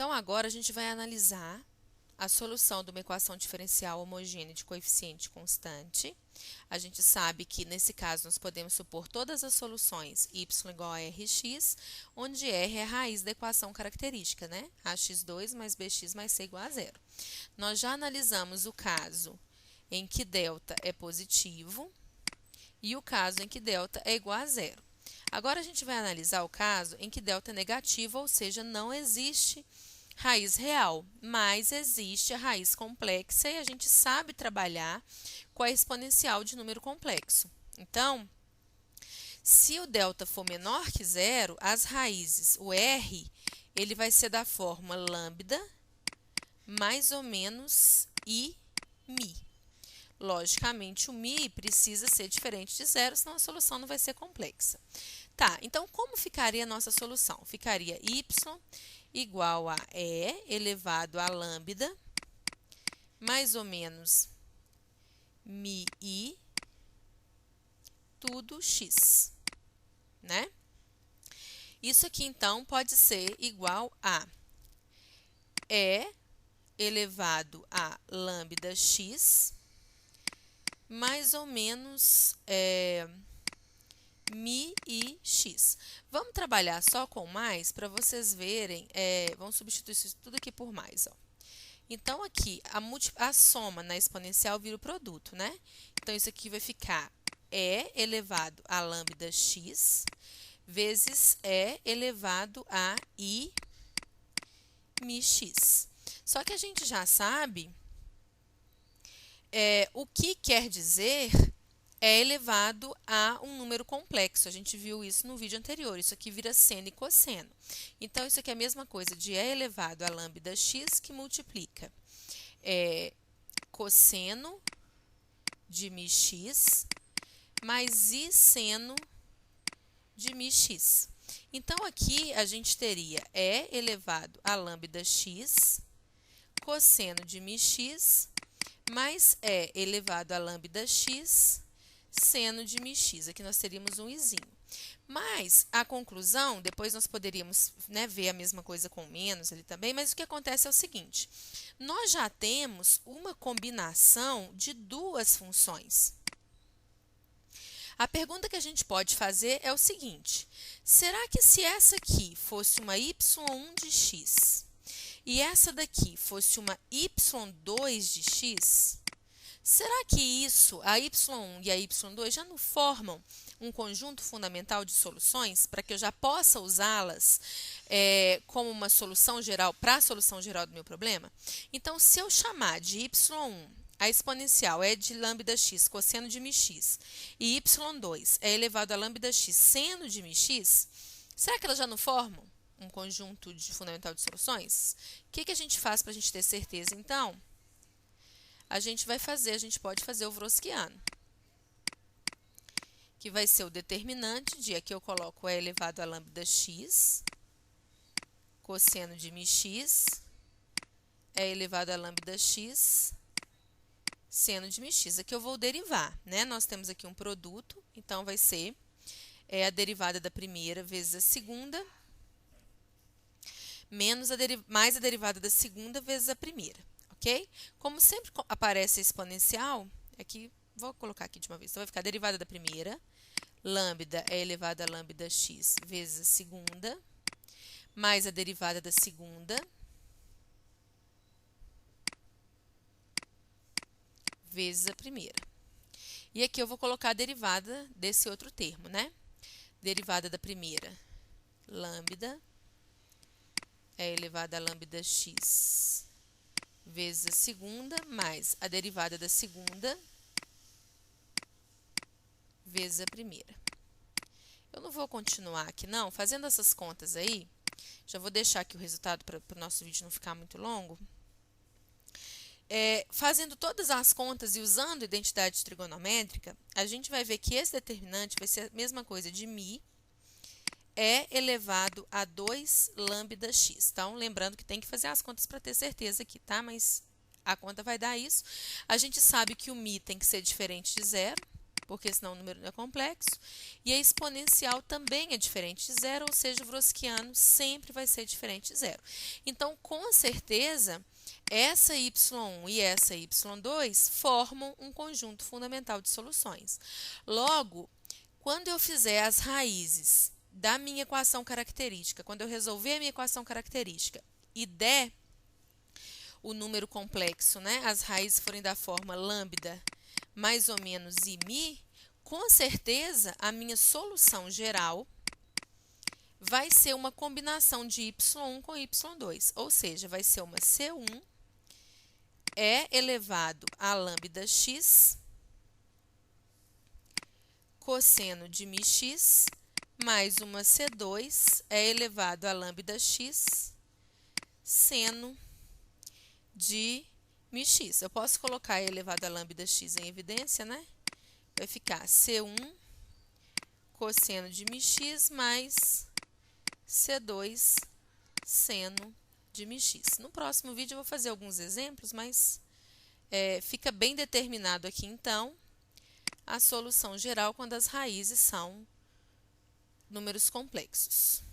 Então, agora a gente vai analisar a solução de uma equação diferencial homogênea de coeficiente constante. A gente sabe que, nesse caso, nós podemos supor todas as soluções y igual a rx, onde r é a raiz da equação característica, né? ax2 mais bx mais c igual a zero. Nós já analisamos o caso em que delta é positivo e o caso em que delta é igual a zero. Agora, a gente vai analisar o caso em que delta é negativo, ou seja, não existe raiz real, mas existe a raiz complexa e a gente sabe trabalhar com a exponencial de número complexo. Então, se o delta for menor que zero, as raízes, o r, ele vai ser da forma lambda mais ou menos i mi. Logicamente, o mi precisa ser diferente de zero, senão a solução não vai ser complexa. Tá, então como ficaria a nossa solução? Ficaria y igual a e elevado a lambda mais ou menos mi i tudo x, né? Isso aqui, então, pode ser igual a e elevado a lambda x mais ou menos mi i x. Vamos trabalhar só com mais para vocês verem, vamos substituir isso tudo aqui por mais, ó. Então, aqui, a soma na exponencial vira o produto, né? Então, isso aqui vai ficar e elevado a lambda x vezes e elevado a i mi x. Só que a gente já sabe o que quer dizer é elevado a um número complexo. A gente viu isso no vídeo anterior. Isso aqui vira seno e cosseno. Então, isso aqui é a mesma coisa de e elevado a lambda x que multiplica cosseno de mi x mais i seno de mi x. Então, aqui a gente teria e elevado a lambda x cosseno de mi x mais e elevado a lambda x seno de mi x. Aqui nós teríamos um izinho. Mas a conclusão, depois nós poderíamos, né, ver a mesma coisa com menos ali também, mas o que acontece é o seguinte: nós já temos uma combinação de duas funções. A pergunta que a gente pode fazer é o seguinte: será que se essa aqui fosse uma y1 de x e essa daqui fosse uma y2 de x, será que isso, a y1 e a y2, já não formam um conjunto fundamental de soluções para que eu já possa usá-las como uma solução geral, para a solução geral do meu problema? Então, se eu chamar de y1, a exponencial é de lambda x cosseno de mi x, e y2 é elevado a lambda x seno de mi x, será que elas já não formam um conjunto fundamental de soluções? O que a gente faz para a gente ter certeza, então? A gente pode fazer o Wroskiano, que vai ser o determinante de aqui eu coloco e elevado a lambda x, cosseno de mi x, e elevado a lambda x, seno de mi x. Aqui eu vou derivar, né? Nós temos aqui um produto, então vai ser a derivada da primeira vezes a segunda, mais a derivada da segunda vezes a primeira. Ok? Como sempre aparece a exponencial, aqui, vou colocar aqui de uma vez, então vai ficar a derivada da primeira, lambda é elevado a lambda x vezes a segunda, mais a derivada da segunda, vezes a primeira. E aqui eu vou colocar a derivada desse outro termo, né? Derivada da primeira, lambda é elevado a lambda x vezes a segunda, mais a derivada da segunda vezes a primeira. Eu não vou continuar aqui, não. Fazendo essas contas aí, já vou deixar aqui o resultado para o nosso vídeo não ficar muito longo. Fazendo todas as contas e usando identidade trigonométrica, a gente vai ver que esse determinante vai ser a mesma coisa de mi é elevado a 2 lambda x. Então, lembrando que tem que fazer as contas para ter certeza aqui, tá? Mas a conta vai dar isso. A gente sabe que o mi tem que ser diferente de zero, porque senão o número não é complexo. E a exponencial também é diferente de zero, ou seja, o wronskiano sempre vai ser diferente de zero. Então, com certeza, essa y1 e essa y2 formam um conjunto fundamental de soluções. Logo, quando eu fizer as raízes da minha equação característica, quando eu resolver a minha equação característica e der o número complexo, né, as raízes forem da forma lambda mais ou menos mi, com certeza a minha solução geral vai ser uma combinação de y1 com y2, ou seja, vai ser uma C1 elevado a lambda x cosseno de μx mais uma C2 elevado a lambda x seno de μx. Eu posso colocar elevado a lambda x em evidência, né? Vai ficar C1 cosseno de μx mais C2 seno de μx. No próximo vídeo eu vou fazer alguns exemplos, mas fica bem determinado aqui, então, a solução geral quando as raízes são números complexos.